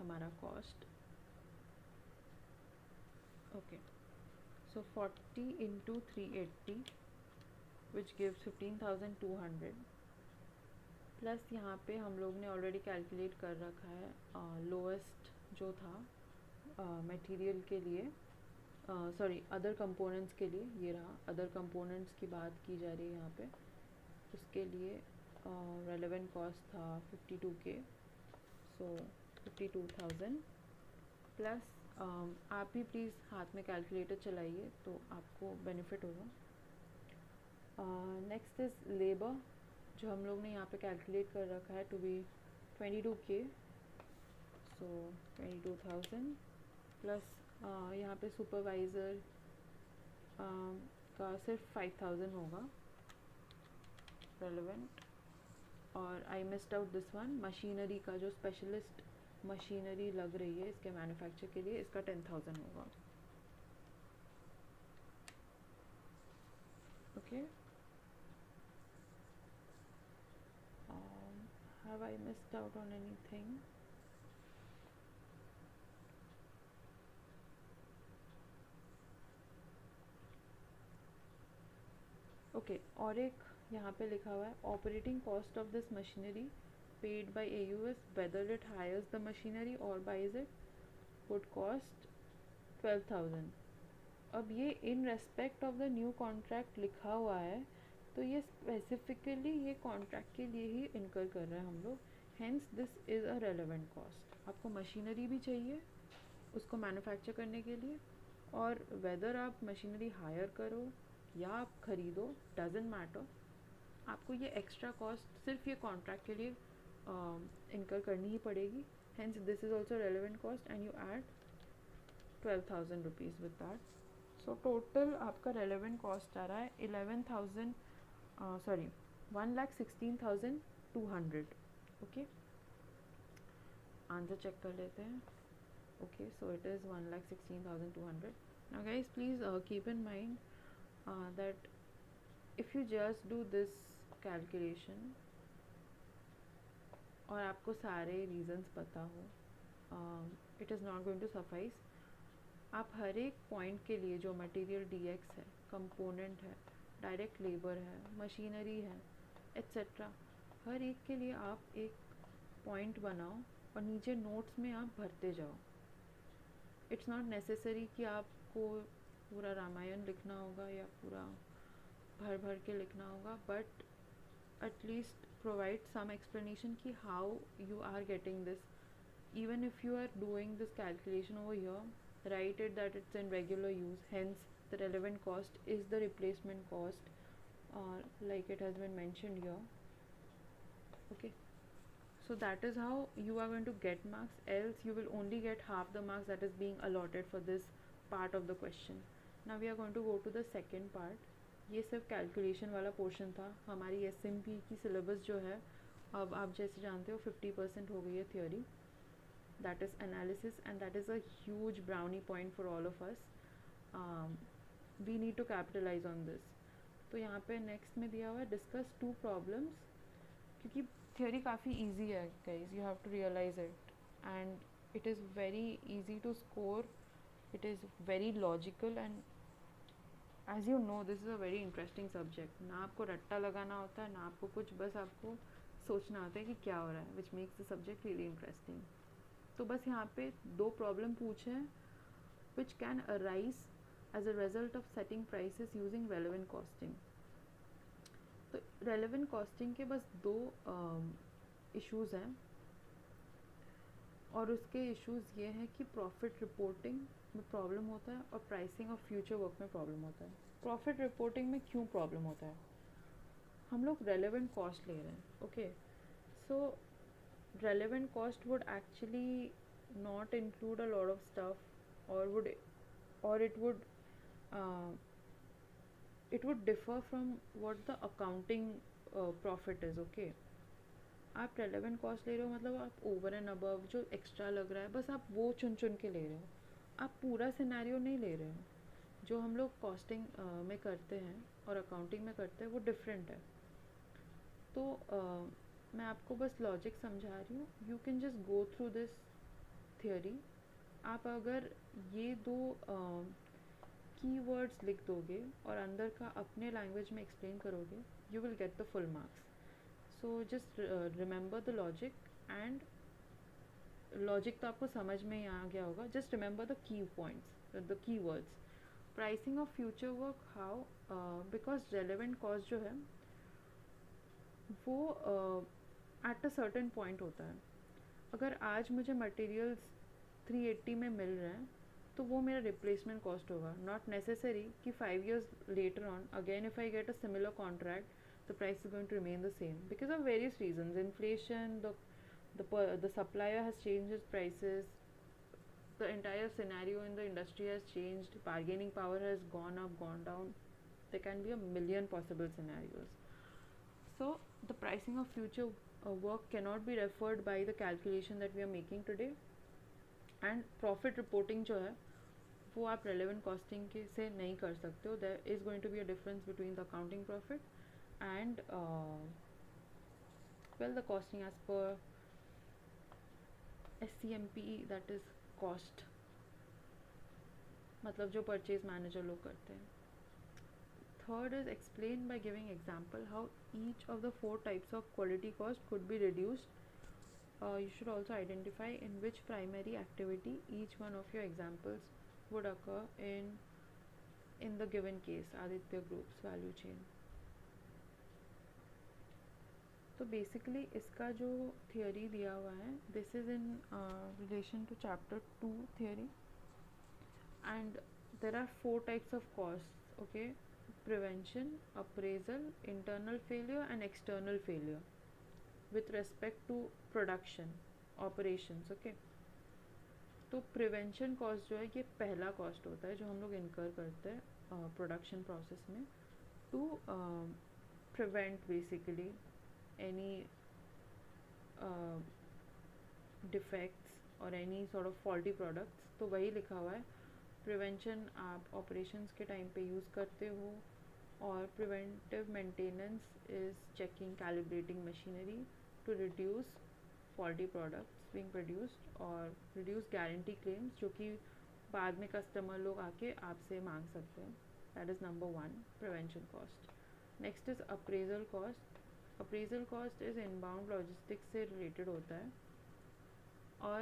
हमारा cost. Okay, so 40 into 380 which gives 15,200 plus यहाँ पे हम लोग ने ऑलरेडी कैलकुलेट कर रखा है लोएस्ट जो था मटेरियल के लिए, सॉरी अदर कंपोनेंट्स के लिए. ये रहा अदर कंपोनेंट्स की बात की जा रही है यहाँ पे. उसके लिए रेलेवेंट कॉस्ट था 52K, सो 52,000 प्लस आप भी प्लीज़ हाथ में कैलकुलेटर चलाइए तो आपको बेनिफिट होगा. नेक्स्ट इज़ लेबर, जो हम लोग ने यहाँ पे कैलकुलेट कर रखा है to be 22K, so 22,000 plus यहाँ पे सुपरवाइज़र का सिर्फ 5,000 होगा रेलेवेंट. और आई missed out this one, machinery का जो स्पेशलिस्ट मशीनरी लग रही है इसके मैन्युफैक्चर के लिए, इसका 10,000 होगा. Okay, have I missed out on anything? Okay, और एक यहाँ पे लिखा हुआ है operating cost of this machinery paid by AUS whether it hires the machinery और बाइज इट वुड कॉस्ट 12,000. अब ये in respect of the new contract लिखा हुआ है, तो ये स्पेसिफिकली ये कॉन्ट्रैक्ट के लिए ही इनकर कर रहे हैं हम लोग. Hence this is a relevant cost. आपको मशीनरी भी चाहिए उसको मैन्युफैक्चर करने के लिए, और वेदर आप मशीनरी हायर करो या आप ख़रीदो, डजेंट मैटर, आपको ये एक्स्ट्रा कॉस्ट सिर्फ ये कॉन्ट्रैक्ट के लिए इनकर करनी ही पड़ेगी. Hence this is also relevant cost and you add 12,000 rupees with that. So total आपका रेलेवेंट कॉस्ट आ रहा है 11,000, सॉरी 1,16,200. ओके, आंसर चेक कर लेते हैं. Okay, so it is 1,16,200. Now guys please keep in mind that if you just do this calculation और आपको सारे reasons पता हो, it is not going to suffice. आप हर एक पॉइंट के लिए जो मटेरियल DX है, कंपोनेंट है, डायरेक्ट लेबर है, मशीनरी है, एट्सेट्रा, हर एक के लिए आप एक पॉइंट बनाओ और नीचे नोट्स में आप भरते जाओ. इट्स नॉट नेसेसरी कि आपको पूरा रामायण लिखना होगा या पूरा भर भर के लिखना होगा, but at least provide some explanation कि how you are getting this. Even if you are doing this calculation over here, write it that it's in regular use, hence the relevant cost is the replacement cost, like it has been mentioned here. Okay, so that is how you are going to get marks, else you will only get half the marks that is being allotted for this part of the question. Now we are going to go to the second part. ये सिर्फ calculation वाला portion था. हमारी SMP की syllabus जो है अब आप जैसे जानते हो 50% हो गई है theory, that is analysis, and that is a huge brownie point for all of us. We need to capitalise on this. तो यहाँ पे नेक्स्ट में दिया हुआ है डिस्कस 2 प्रॉब्लम्स, क्योंकि थियोरी काफ़ी ईजी है guys, you have to realise it, and it is very easy to score. It is very logical and as you know this is a very interesting subject. ना आपको रट्टा लगाना होता है, ना आपको कुछ, बस आपको सोचना होता है कि क्या हो रहा है, which makes the subject really interesting. तो बस यहाँ पे 2 प्रॉब्लम पूछे हैं which can arise as a result of setting prices using relevant costing. तो रेलेवेंट कॉस्टिंग के बस 2 इश्यूज़ हैं, और उसके इश्यूज़ ये हैं कि प्रॉफिट रिपोर्टिंग में प्रॉब्लम होता है और प्राइसिंग ऑफ फ्यूचर वर्क में प्रॉब्लम होता है. प्रॉफिट रिपोर्टिंग में क्यों प्रॉब्लम होता है? हम लोग रेलेवेंट कॉस्ट ले रहे हैं. Okay, so relevant cost would actually not include a lot of stuff, or it would differ from what the accounting profit is. Okay, आप रेलेवेंट कॉस्ट ले रहे हो मतलब आप ओवर एंड अबव जो एक्स्ट्रा लग रहा है बस आप वो चुन चुन के ले रहे हो, आप पूरा सिनेरियो नहीं ले रहे हो. जो हम लोग कॉस्टिंग में करते हैं और अकाउंटिंग में करते हैं वो डिफरेंट है. तो मैं आपको बस लॉजिक समझा रही हूँ. You can just go through this theory, आप अगर ये दो कीवर्ड्स लिख दोगे और अंदर का अपने लैंग्वेज में एक्सप्लेन करोगे, you will get the full marks. So just remember the logic, and logic तो आपको समझ में ही आ गया होगा. Just remember the key points, the key words. Pricing of future work, how, because relevant cost जो है वो एट अ सर्टेन पॉइंट होता है. अगर आज मुझे मटेरियल्स 380 में मिल रहे हैं तो वो मेरा रिप्लेसमेंट कॉस्ट होगा. नॉट नेसेसरी कि 5 years later on again if I get a similar contract the price is going to remain the same because of various reasons. Inflation, the supplier has changed his prices, the entire scenario in the industry has changed, bargaining power has gone up, gone down. There can be a million possible scenarios. So the pricing of future work cannot be referred by the calculation that we are making today. And profit reporting जो है वो आप relevant costing के से नहीं कर सकते हो. There is going to be a difference between the accounting profit and well, the costing as per SCMP, that is cost, मतलब जो परचेज मैनेजर लोग करते हैं. Third is explain by giving example how each of the 4 types of quality cost could be reduced. You should also identify in which primary activity each one of your examples would occur in the given case, Aditya Group's value chain. तो basically इसका जो theory दिया हुआ है, this is in relation to chapter 2 theory. and there are 4 types of costs. Okay, prevention, appraisal, internal failure and external failure with respect to production operations. Okay, तो prevention cost जो है ये पहला कॉस्ट होता है जो हम लोग इनकर करते हैं प्रोडक्शन प्रोसेस में to prevent basically any defects और any sort of faulty products. तो वही लिखा हुआ है. प्रिवेंशन आप ऑपरेशंस के टाइम पे यूज़ करते हो, और preventive maintenance is checking, calibrating machinery to reduce faulty products being produced और रिड्यूस गारंटी क्लेम्स जो कि बाद में कस्टमर लोग आके आपसे मांग सकते हैं. That is number 1 prevention cost. Next is appraisal cost. Appraisal cost is inbound logistics से रिलेटेड होता है, और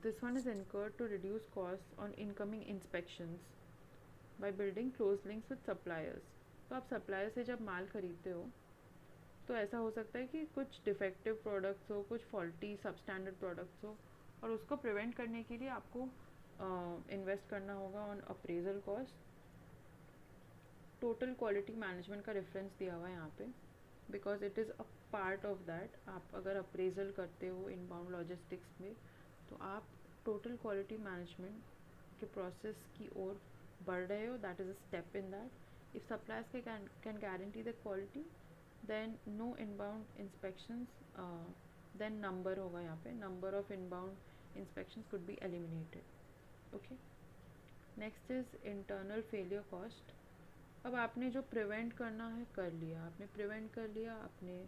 this one is incurred to reduce costs on incoming inspections by building close links with suppliers. तो आप supplier से जब माल खरीदते हो तो ऐसा हो सकता है कि कुछ डिफेक्टिव प्रोडक्ट्स हो, कुछ फॉल्टी सबस्टैंडर्ड प्रोडक्ट्स हो, और उसको प्रिवेंट करने के लिए आपको इन्वेस्ट करना होगा on appraisal cost. Total quality management का रेफरेंस दिया हुआ है यहाँ पे because it is a part of that. आप अगर अप्रेजल करते हो इनबाउंड लॉजिस्टिक्स में तो आप टोटल क्वालिटी मैनेजमेंट के प्रोसेस की ओर बढ़ रहे हो. That is a step in that. If suppliers can guarantee the quality then no inbound inspections, then number होगा यहाँ पे, number of inbound inspections could be eliminated. Okay, next is internal failure cost. अब आपने जो prevent करना है कर लिया, आपने प्रिवेंट कर लिया, आपने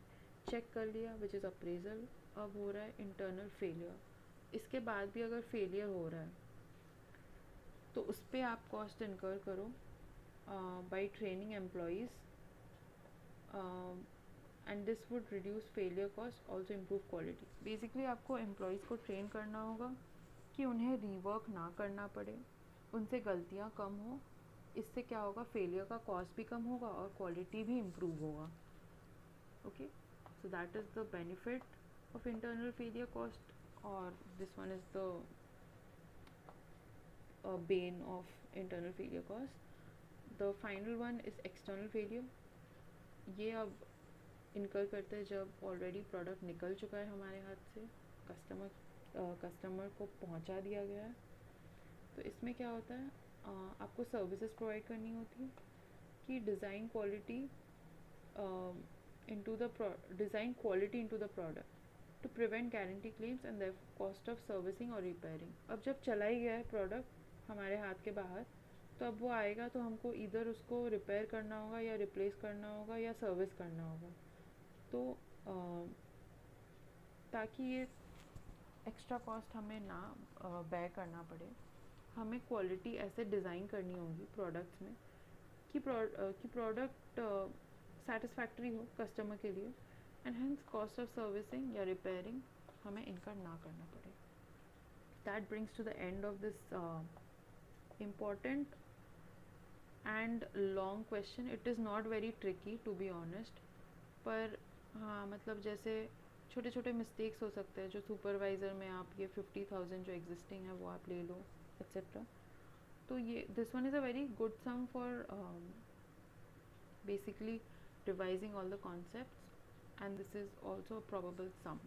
चेक कर लिया विच इज़ अप्रेजल. अब हो रहा है इंटरनल फेलियर. इसके बाद भी अगर फेलियर हो रहा है तो उस पर आप कॉस्ट इनकर करो by training employees, and this would reduce failure cost, also improve quality. Basically आपको एम्प्लॉयज़ को ट्रेन करना होगा कि उन्हें रीवर्क ना करना पड़े, उनसे गलतियाँ कम हो. इससे क्या होगा, फेलियर का कॉस्ट भी कम होगा और क्वालिटी भी इम्प्रूव होगा. Okay, so that is the benefit of internal failure cost, or this one is the bane of internal failure cost. The final one is external failure. ये अब इनकर करते हैं जब ऑलरेडी प्रोडक्ट निकल चुका है हमारे हाथ से, कस्टमर को पहुंचा दिया गया है. तो इसमें क्या होता है, आपको सर्विसेज प्रोवाइड करनी होती है कि design quality into the design quality into the product to prevent guarantee claims and the cost of servicing or repairing. अब जब चला ही गया है प्रोडक्ट हमारे हाथ के बाहर, तो अब वो आएगा तो हमको इधर उसको रिपेयर करना होगा या रिप्लेस करना होगा या सर्विस करना होगा. तो ताकि ये एक्स्ट्रा कॉस्ट हमें ना बेयर करना पड़े, हमें क्वालिटी ऐसे डिज़ाइन करनी होगी प्रोडक्ट्स में कि प्रोडक्ट सेटिस्फैक्ट्री हो कस्टमर के लिए, and hence cost of servicing या रिपेयरिंग हमें इनका ना करना पड़े. That brings to the end of this important and long question. It is not very tricky to be honest, पर हाँ मतलब जैसे छोटे छोटे मिस्टेक्स हो सकते हैं जो सुपरवाइज़र में आप ये 50,000 जो एग्जिस्टिंग है वो आप ले लो एक्सेट्रा. तो ये this one is a very good sum for basically revising all the concepts, and this is also a probable sum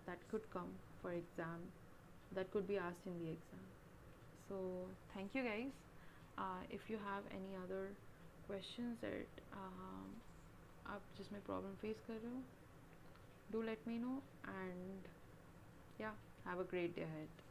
that could come for exam, that could be asked in the exam. So thank you guys. If you have any other questions that आप जिसमें problem face कर रहे हो, do let me know, and yeah, have a great day ahead.